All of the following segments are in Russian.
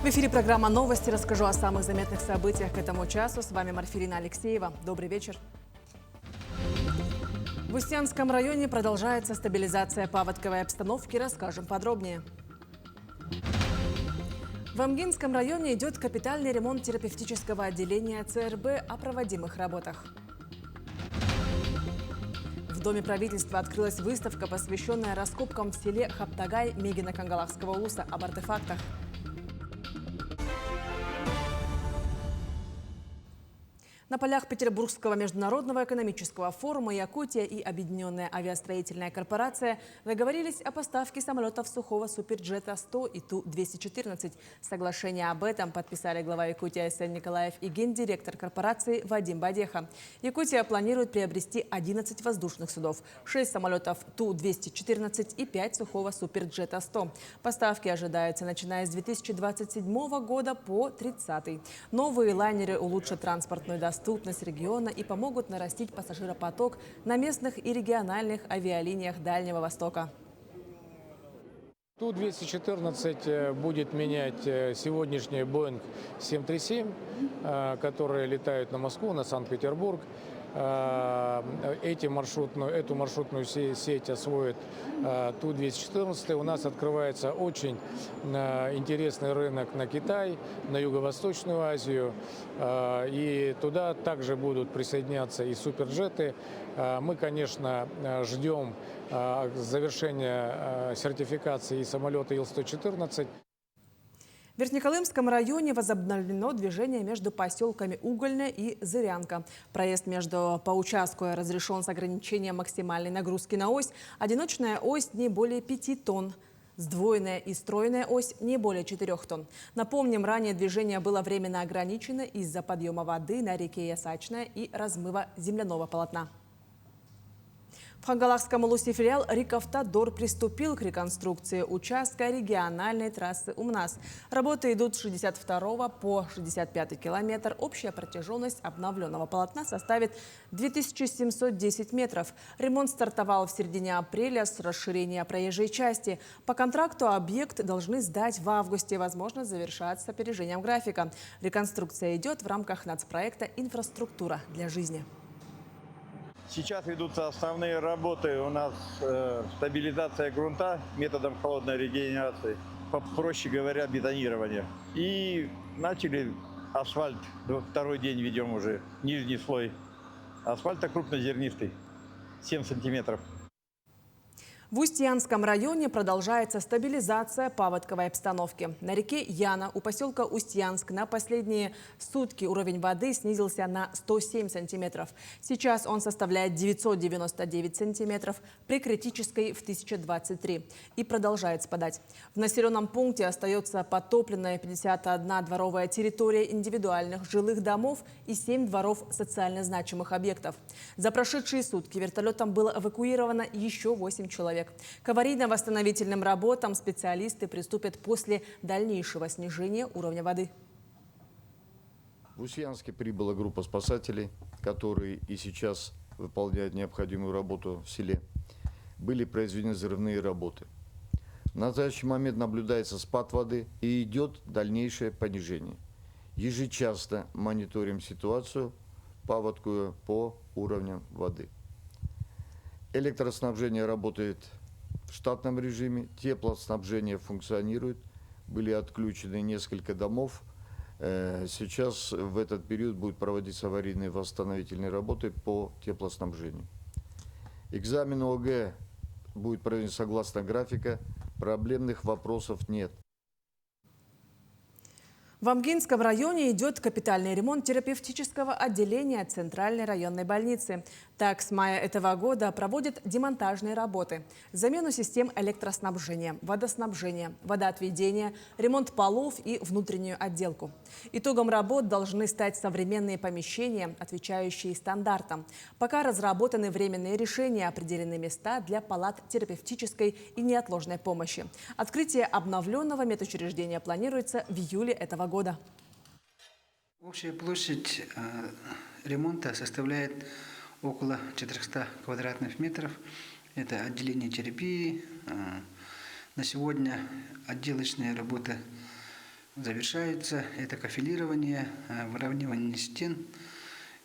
В эфире программа «Новости». Расскажу о самых заметных событиях к этому часу. С вами Марфирина Алексеева. Добрый вечер. В Устьянском районе продолжается стабилизация паводковой обстановки. Расскажем подробнее. В Амгинском районе идет капитальный ремонт терапевтического отделения ЦРБ. О проводимых работах. В Доме правительства открылась выставка, посвященная раскопкам в селе Хаптагай Мегино-Кангалахского улуса об артефактах. На полях Петербургского международного экономического форума Якутия и Объединенная авиастроительная корпорация договорились о поставке самолетов сухого суперджета-100 и Ту-214. Соглашение об этом подписали глава Якутии Айсен Николаев и гендиректор корпорации Вадим Бадеха. Якутия планирует приобрести 11 воздушных судов, 6 самолетов Ту-214 и 5 сухого суперджета-100. Поставки ожидаются, начиная с 2027 года по 2030. Новые лайнеры улучшат транспортную доступность региона и помогут нарастить пассажиропоток на местных и региональных авиалиниях Дальнего Востока. Ту-214 будет менять сегодняшний Boeing 737, которые летают на Москву, на Санкт-Петербург. Эту маршрутную сеть освоит Ту-214. У нас открывается очень интересный рынок на Китай, на Юго-Восточную Азию. И туда также будут присоединяться и суперджеты. Мы, конечно, ждем завершения сертификации самолета Ил-114. В Верхнеколымском районе возобновлено движение между поселками Угольная и Зырянка. Проезд по участку разрешен с ограничением максимальной нагрузки на ось. Одиночная ось не более 5 тонн. Сдвоенная и стройная ось не более 4 тонн. Напомним, ранее движение было временно ограничено из-за подъема воды на реке Ясачная и размыва земляного полотна. В Хангалахском улусе филиал «Рикавтодор» приступил к реконструкции участка региональной трассы УМНАС. Работы идут с 62 по 65 километр. Общая протяженность обновленного полотна составит 2710 метров. Ремонт стартовал в середине апреля с расширения проезжей части. По контракту объект должны сдать в августе. Возможно, завершать с опережением графика. Реконструкция идет в рамках нацпроекта «Инфраструктура для жизни». Сейчас ведутся основные работы. У нас стабилизация грунта методом холодной регенерации, проще говоря, бетонирование. И начали асфальт. Второй день ведем уже нижний слой асфальта крупнозернистый, 7 сантиметров. В Устьянском районе продолжается стабилизация паводковой обстановки. На реке Яна у поселка Устьянск на последние сутки уровень воды снизился на 107 сантиметров. Сейчас он составляет 999 сантиметров, при критической в 1023 и продолжает спадать. В населенном пункте остается потопленная 51 дворовая территория индивидуальных жилых домов и 7 дворов социально значимых объектов. За прошедшие сутки вертолетом было эвакуировано еще 8 человек. К аварийно-восстановительным работам специалисты приступят после дальнейшего снижения уровня воды. В Устьянске прибыла группа спасателей, которые и сейчас выполняют необходимую работу в селе. Были произведены взрывные работы. На настоящий момент наблюдается спад воды и идет дальнейшее понижение. Ежечасно мониторим ситуацию паводковую по уровням воды. Электроснабжение работает в штатном режиме, теплоснабжение функционирует, были отключены несколько домов. Сейчас в этот период будут проводиться аварийные восстановительные работы по теплоснабжению. Экзамен ОГЭ будет проведен согласно графика, проблемных вопросов нет. В Амгинском районе идет капитальный ремонт терапевтического отделения Центральной районной больницы. Так, с мая этого года проводят демонтажные работы. Замену систем электроснабжения, водоснабжения, водоотведения, ремонт полов и внутреннюю отделку. Итогом работ должны стать современные помещения, отвечающие стандартам. Пока разработаны временные решения, определены места для палат терапевтической и неотложной помощи. Открытие обновленного медучреждения планируется в июле этого года. Общая площадь ремонта составляет около 400 квадратных метров. Это отделение терапии. На сегодня отделочные работы завершаются. Это кафелирование, выравнивание стен.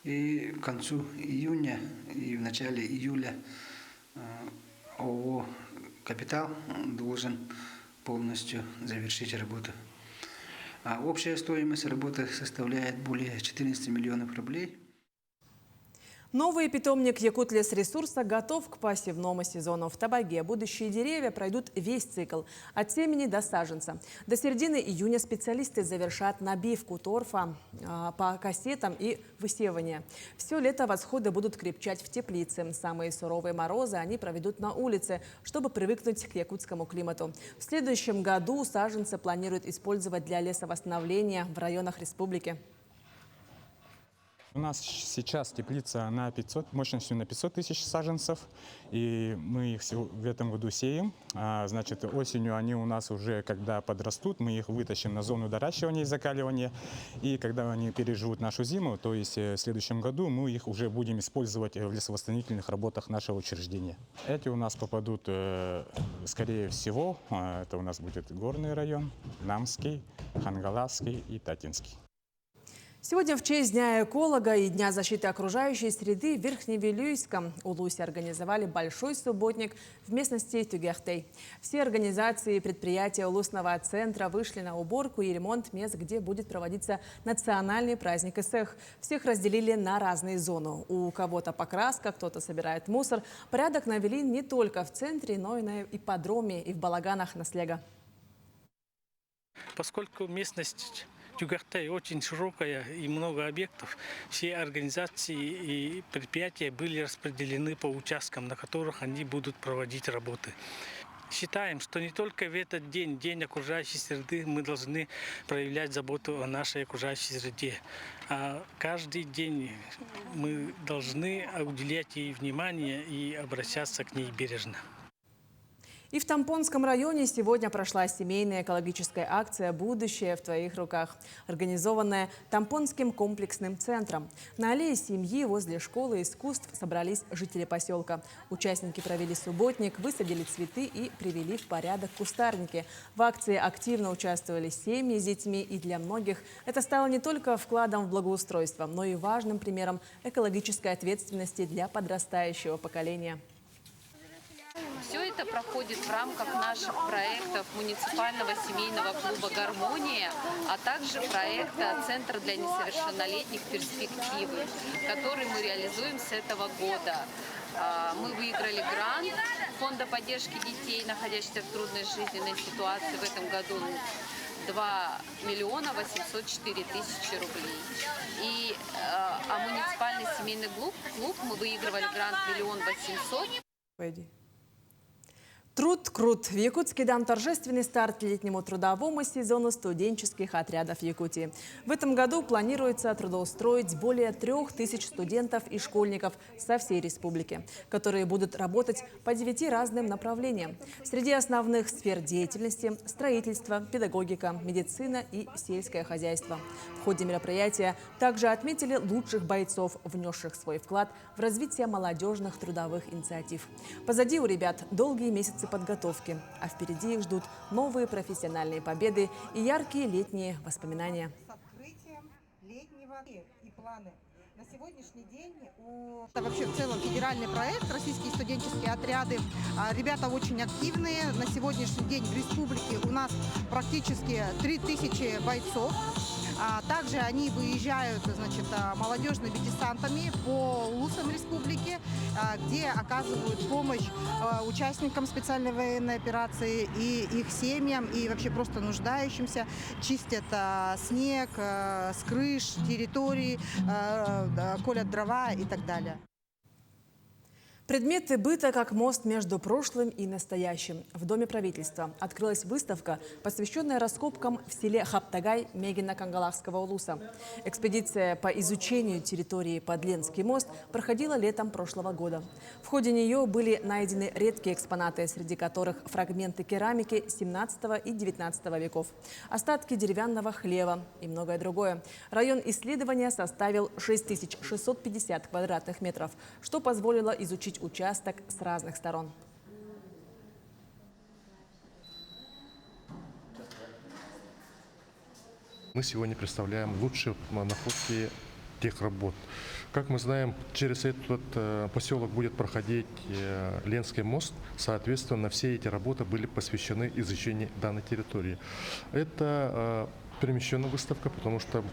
И к концу июня и в начале июля ООО «Капитал» должен полностью завершить работу. А общая стоимость работы составляет более 14 миллионов рублей. Новый питомник Якутлес-ресурса готов к посевному сезону. В Табаге будущие деревья пройдут весь цикл – от семени до саженца. До середины июня специалисты завершат набивку торфа по кассетам и высевание. Все лето восходы будут крепчать в теплице. Самые суровые морозы они проведут на улице, чтобы привыкнуть к якутскому климату. В следующем году саженцы планируют использовать для лесовосстановления в районах республики. У нас сейчас теплица мощностью на 500 тысяч саженцев, и мы их в этом году сеем. Значит, осенью они у нас уже, когда подрастут, мы их вытащим на зону доращивания и закаливания. И когда они переживут нашу зиму, то есть в следующем году мы их уже будем использовать в лесовосстановительных работах нашего учреждения. Эти у нас попадут, скорее всего, это у нас будет Горный район, Намский, Хангаласский и Татинский. Сегодня в честь Дня эколога и Дня защиты окружающей среды в Верхневилюйском Улусе организовали большой субботник в местности Тюгехтей. Все организации и предприятия Улусного центра вышли на уборку и ремонт мест, где будет проводиться национальный праздник ИСЭХ. Всех разделили на разные зоны. У кого-то покраска, кто-то собирает мусор. Порядок навели не только в центре, но и на ипподроме и в балаганах на Слега. Поскольку местность Тюгехтей очень широкая и много объектов, все организации и предприятия были распределены по участкам, на которых они будут проводить работы. Считаем, что не только в этот день, День окружающей среды, мы должны проявлять заботу о нашей окружающей среде. А каждый день мы должны уделять ей внимание и обращаться к ней бережно. И в Тампонском районе сегодня прошла семейная экологическая акция «Будущее в твоих руках», организованная Тампонским комплексным центром. На аллее семьи возле школы искусств собрались жители поселка. Участники провели субботник, высадили цветы и привели в порядок кустарники. В акции активно участвовали семьи с детьми, и для многих это стало не только вкладом в благоустройство, но и важным примером экологической ответственности для подрастающего поколения. Все это проходит в рамках наших проектов муниципального семейного клуба «Гармония», а также проекта «Центр для несовершеннолетних. Перспективы», который мы реализуем с этого года. Мы выиграли грант Фонда поддержки детей, находящихся в трудной жизненной ситуации. В этом году 2 миллиона 804 тысячи рублей. И муниципальный семейный клуб мы выигрывали грант 1 800 000. Труд крут. В Якутске дан торжественный старт летнему трудовому сезону студенческих отрядов Якутии. В этом году планируется трудоустроить более 3000 студентов и школьников со всей республики, которые будут работать по 9 разным направлениям. Среди основных сфер деятельности – строительство, педагогика, медицина и сельское хозяйство. В ходе мероприятия также отметили лучших бойцов, внесших свой вклад в развитие молодежных трудовых инициатив. Позади у ребят долгие месяцы подготовки, а впереди их ждут новые профессиональные победы и яркие летние воспоминания. С открытием летнего и планы. На сегодняшний день это вообще в целом федеральный проект «Российские студенческие отряды». Ребята очень активные. На сегодняшний день в республике у нас практически 3000 бойцов. Также они выезжают, значит, молодежными десантами по улусам республики, где оказывают помощь участникам специальной военной операции и их семьям, и вообще просто нуждающимся. Чистят снег с крыш, территорий, колят дрова и так далее. Предметы быта как мост между прошлым и настоящим. В Доме правительства открылась выставка, посвященная раскопкам в селе Хаптагай Мегино-Кангалахского улуса. Экспедиция по изучению территории под Ленский мост проходила летом прошлого года. В ходе нее были найдены редкие экспонаты, среди которых фрагменты керамики 17 и 19 веков, остатки деревянного хлева и многое другое. Район исследования составил 6650 квадратных метров, что позволило изучить участок с разных сторон. Мы сегодня представляем лучшие находки тех работ. Как мы знаем, через этот поселок будет проходить Ленский мост. Соответственно, все эти работы были посвящены изучению данной территории. Это перемещенная выставка, потому что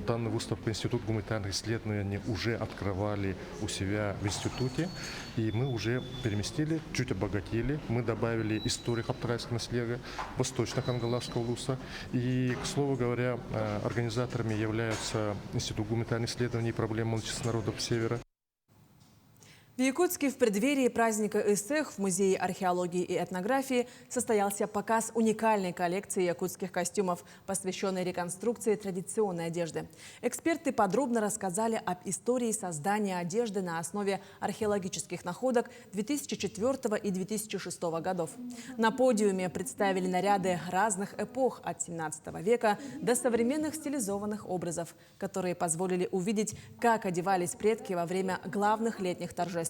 данную выставку Институт гуманитарных исследований уже открывали у себя в институте. И мы уже переместили, чуть обогатили. Мы добавили историю хабтарайского наследия восточно-кангаласского улуса. И, к слову говоря, организаторами являются Институт гуманитарных исследований и проблем малочисленных народов Севера. В Якутске в преддверии праздника Исэх в Музее археологии и этнографии состоялся показ уникальной коллекции якутских костюмов, посвященной реконструкции традиционной одежды. Эксперты подробно рассказали об истории создания одежды на основе археологических находок 2004 и 2006 годов. На подиуме представили наряды разных эпох от 17 века до современных стилизованных образов, которые позволили увидеть, как одевались предки во время главных летних торжеств.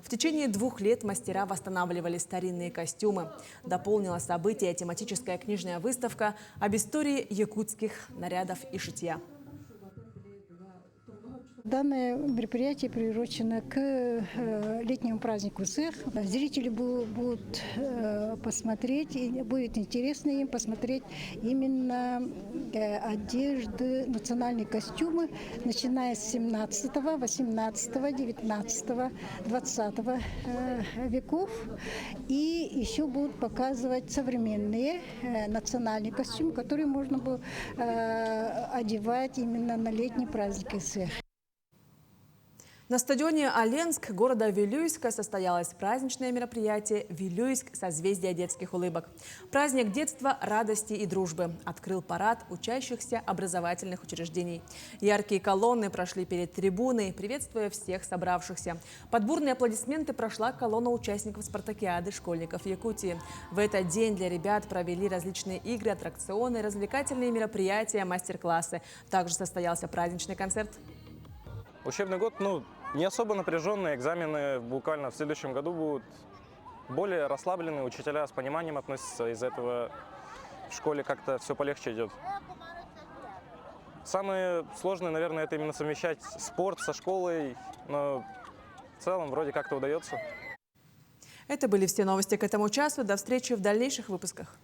В течение 2 лет мастера восстанавливали старинные костюмы. Дополнила событие тематическая книжная выставка об истории якутских нарядов и шитья. Данное мероприятие приурочено к летнему празднику Исэх. Зрители будут посмотреть, и будет интересно им посмотреть именно одежды, национальные костюмы, начиная с 17, 18, 19, 20 веков. И еще будут показывать современные национальные костюмы, которые можно было одевать именно на летний праздник Исэх. На стадионе Оленск города Вилюйска состоялось праздничное мероприятие «Вилюйск. Созвездие детских улыбок». Праздник детства, радости и дружбы открыл парад учащихся образовательных учреждений. Яркие колонны прошли перед трибуной, приветствуя всех собравшихся. Под бурные аплодисменты прошла колонна участников спартакиады школьников Якутии. В этот день для ребят провели различные игры, аттракционы, развлекательные мероприятия, мастер-классы. Также состоялся праздничный концерт. Учебный год, не особо напряженные, экзамены буквально в следующем году будут более расслабленные, учителя с пониманием относятся, из-за этого в школе как-то все полегче идет. Самое сложное, наверное, это именно совмещать спорт со школой, но в целом вроде как-то удается. Это были все новости к этому часу. До встречи в дальнейших выпусках.